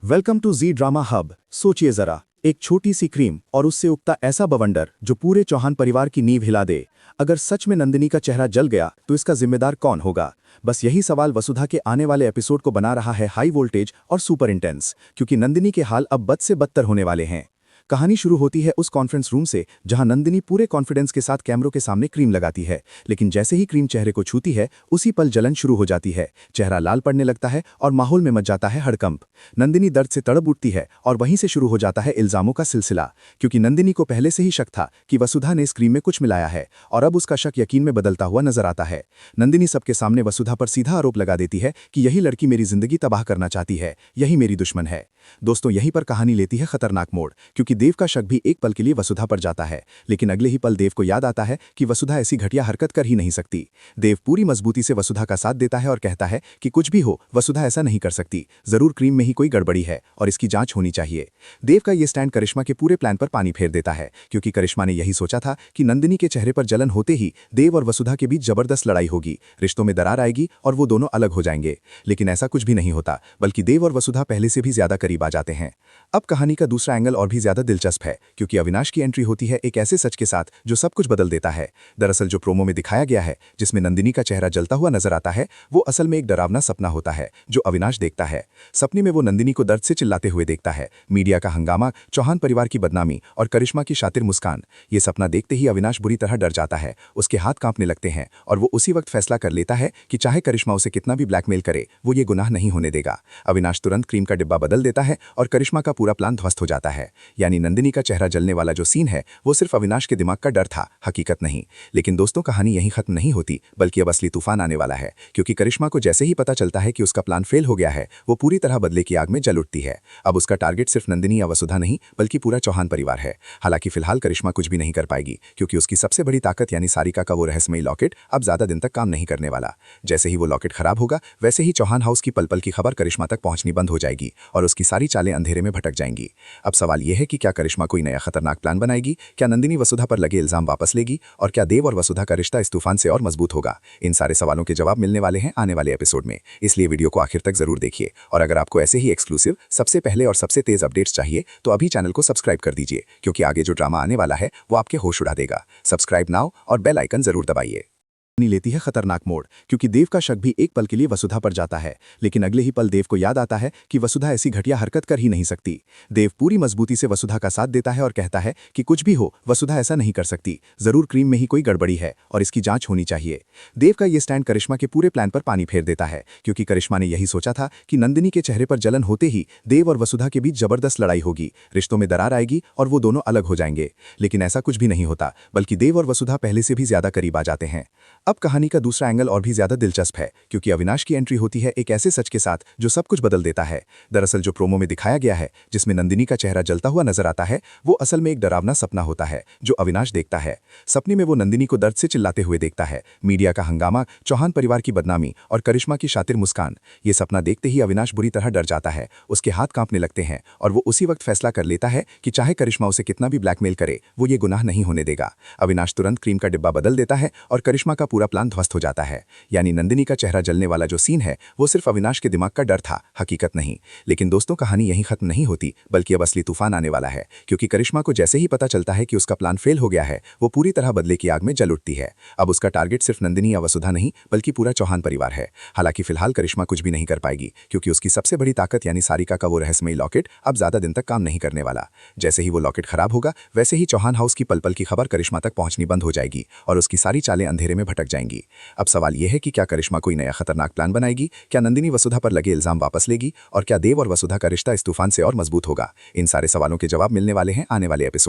Welcome to Zee drama hub. सोचिए जरा, एक छोटी सी क्रीम और उससे उगता ऐसा बवंडर जो पूरे चौहान परिवार की नींव हिला दे। अगर सच में नंदिनी का चेहरा जल गया तो इसका जिम्मेदार कौन होगा? बस यही सवाल वसुधा के आने वाले एपिसोड को बना रहा है हाई वोल्टेज और सुपर इंटेंस, क्योंकि नंदिनी के हाल अब बद से बदतर होने वाले हैं। कहानी शुरू होती है उस कॉन्फ्रेंस रूम से जहां नंदिनी पूरे कॉन्फिडेंस के साथ कैमरों के सामने क्रीम लगाती है, लेकिन जैसे ही क्रीम चेहरे को छूती है उसी पल जलन शुरू हो जाती है। चेहरा लाल पड़ने लगता है और माहौल में मच जाता है हड़कंप। नंदिनी दर्द से तड़प उठती है और वहीं से शुरू हो जाता है इल्जामों का सिलसिला, क्योंकि नंदिनी को पहले से ही शक था कि वसुधा ने इस क्रीम में कुछ मिलाया है और अब उसका शक यकीन में बदलता हुआ नजर आता है। नंदिनी सबके सामने वसुधा पर सीधा आरोप लगा देती है कि यही लड़की मेरी जिंदगी तबाह करना चाहती है, यही मेरी दुश्मन है। दोस्तों, यहीं पर कहानी लेती है खतरनाक मोड़, क्योंकि देव का शक भी एक पल के लिए वसुधा पर जाता है, लेकिन अगले ही पल देव को याद आता है कि वसुधा ऐसी घटिया हरकत कर ही नहीं सकती। देव पूरी मजबूती से वसुधा का साथ देता है और कहता है कि कुछ भी हो, वसुधा ऐसा नहीं कर सकती, जरूर क्रीम में ही कोई गड़बड़ी है और इसकी जांच होनी चाहिए। देव का ये स्टैंड करिश्मा के पूरे प्लान पर पानी फेर देता है, क्योंकि करिश्मा ने यही सोचा था कि नंदिनी के चेहरे पर जलन होते ही देव और वसुधा के बीच जबरदस्त लड़ाई होगी, रिश्तों में दरार आएगी और वो दोनों अलग हो जाएंगे। लेकिन ऐसा कुछ भी नहीं होता, बल्कि देव और वसुधा पहले से भी ज्यादा करीब आ जाते हैं। अब कहानी का दूसरा एंगल और भी ज्यादा दिलचस्प है, क्योंकि अविनाश की एंट्री होती है एक ऐसे सच के साथ जो सब कुछ बदल देता है। दरअसल जो प्रोमो में दिखाया गया है, जिसमें नंदिनी का चेहरा जलता हुआ नजर आता है, वो असल में एक डरावना सपना होता है जो अविनाश देखता है। सपने में वो नंदिनी को दर्द से चिल्लाते हुए देखता है, मीडिया का हंगामा, चौहान परिवार की बदनामी और करिश्मा की शातिर मुस्कान। ये सपना देखते ही अविनाश बुरी तरह डर जाता है, उसके हाथ कांपने लगते हैं और वो उसी वक्त फैसला कर लेता है कि चाहे करिश्मा उसे कितना भी ब्लैकमेल करे, वो ये गुनाह नहीं होने देगा। अविनाश तुरंत क्रीम का डिब्बा बदल देता है और करिश्मा का पूरा प्लान ध्वस्त हो जाता है। यानी नंदिनी का चेहरा जलने वाला जो सीन है वो सिर्फ अविनाश के दिमाग का डर था, हकीकत नहीं। लेकिन दोस्तों, कहानी यहीं खत्म नहीं होती, बल्कि अब असली तूफान आने वाला है, क्योंकि करिश्मा को जैसे ही पता चलता है कि उसका प्लान फेल हो गया है, वो पूरी तरह बदले की आग में जल उठती है। अब उसका टारगेट सिर्फ नंदिनी या वसुधा नहीं, बल्कि पूरा चौहान परिवार है। हालांकि फिलहाल करिश्मा कुछ भी नहीं कर पाएगी, क्योंकि उसकी सबसे बड़ी ताकत यानी सारिका का वो रहस्यमयी लॉकेट अब ज्यादा दिन तक काम नहीं करने वाला। जैसे ही वो लॉकेट खराब होगा, वैसे ही चौहान हाउस की पल पल की खबर करिश्मा तक पहुंचनी बंद हो जाएगी और उसकी सारी चालें अंधेरे में भटक जाएंगी। अब सवाल यह है कि क्या करिश्मा कोई नया खतरनाक प्लान बनाएगी? क्या नंदिनी वसुधा पर लगे इल्जाम वापस लेगी? और क्या देव और वसुधा का रिश्ता इस तूफान से और मजबूत होगा? इन सारे सवालों के जवाब मिलने वाले हैं आने वाले एपिसोड में, इसलिए वीडियो को आखिर तक जरूर देखिए। और अगर आपको ऐसे ही एक्सक्लूसिव, सबसे पहले और सबसे तेज अपडेट्स चाहिए तो अभी चैनल को सब्सक्राइब कर दीजिए, क्योंकि आगे जो ड्रामा आने वाला है वो आपके होश उड़ा देगा। सब्सक्राइब नाउ और बेल आइकन जरूर दबाइए। लेती है खतरनाक मोड़, क्योंकि देव का शक भी एक पल के लिए वसुधा पर जाता है, लेकिन अगले ही पल देव को याद आता है कि वसुधा ऐसी घटिया हरकत कर ही नहीं सकती। देव पूरी मजबूती से वसुधा का साथ देता है और कहता है कि कुछ भी हो, वसुधा ऐसा नहीं कर सकती, जरूर क्रीम में ही कोई गड़बड़ी है और इसकी जांच होनी चाहिए। देव का ये स्टैंड करिश्मा के पूरे प्लान पर पानी फेर देता है, क्योंकि करिश्मा ने यही सोचा था कि नंदिनी के चेहरे पर जलन होते ही देव और वसुधा के बीच जबरदस्त लड़ाई होगी, रिश्तों में दरार आएगी और वो दोनों अलग हो जाएंगे। लेकिन ऐसा कुछ भी नहीं होता, बल्कि देव और वसुधा पहले से भी ज्यादा करीब आ जाते हैं। अब कहानी का दूसरा एंगल और भी ज्यादा दिलचस्प है, क्योंकि अविनाश की एंट्री होती है एक ऐसे सच के साथ जो सब कुछ बदल देता है। दरअसल जो प्रोमो में दिखाया गया है, जिसमें नंदिनी का चेहरा जलता हुआ नजर आता है, वो असल में एक डरावना सपना होता है जो अविनाश देखता है। सपने में वो नंदिनी को दर्द से चिल्लाते हुए देखता है, मीडिया का हंगामा, चौहान परिवार की बदनामी और करिश्मा की शातिर मुस्कान। ये सपना देखते ही अविनाश बुरी तरह डर जाता है, उसके हाथ कांपने लगते हैं और वो उसी वक्त फैसला कर लेता है कि चाहे करिश्मा उसे कितना भी ब्लैकमेल करे, वो ये गुनाह नहीं होने देगा। अविनाश तुरंत क्रीम का डिब्बा बदल देता है और करिश्मा का पूरा प्लान ध्वस्त हो जाता है। यानी नंदिनी का चेहरा जलने वाला जो सीन है वो सिर्फ अविनाश के दिमाग का डर था, हकीकत नहीं। लेकिन दोस्तों, कहानी यहीं खत्म नहीं होती, बल्कि अब असली तूफान आने वाला है, क्योंकि करिश्मा को जैसे ही पता चलता है कि उसका प्लान फेल हो गया है, वो पूरी तरह बदले की आग में जल उठती है। अब उसका टारगेट सिर्फ नंदिनी या वसुधा नहीं, बल्कि पूरा चौहान परिवार है। हालांकि फिलहाल करिश्मा कुछ भी नहीं कर पाएगी, क्योंकि उसकी सबसे बड़ी ताकत यानी सारिका का वो रहस्यमयी लॉकेट अब ज्यादा दिन तक काम नहीं करने वाला। जैसे ही वो लॉकेट खराब होगा, वैसे ही चौहान हाउस की पल पल की खबर करिश्मा तक पहुंचनी बंद हो जाएगी और उसकी सारी चालें अंधेरे में भटक जाएंगी। अब सवाल यह है कि क्या करिश्मा कोई नया खतरनाक प्लान बनाएगी? क्या नंदिनी वसुधा पर लगे इल्जाम वापस लेगी? और क्या देव और वसुधा का रिश्ता इस तूफान से और मजबूत होगा? इन सारे सवालों के जवाब मिलने वाले हैं आने वाले एपिसोड।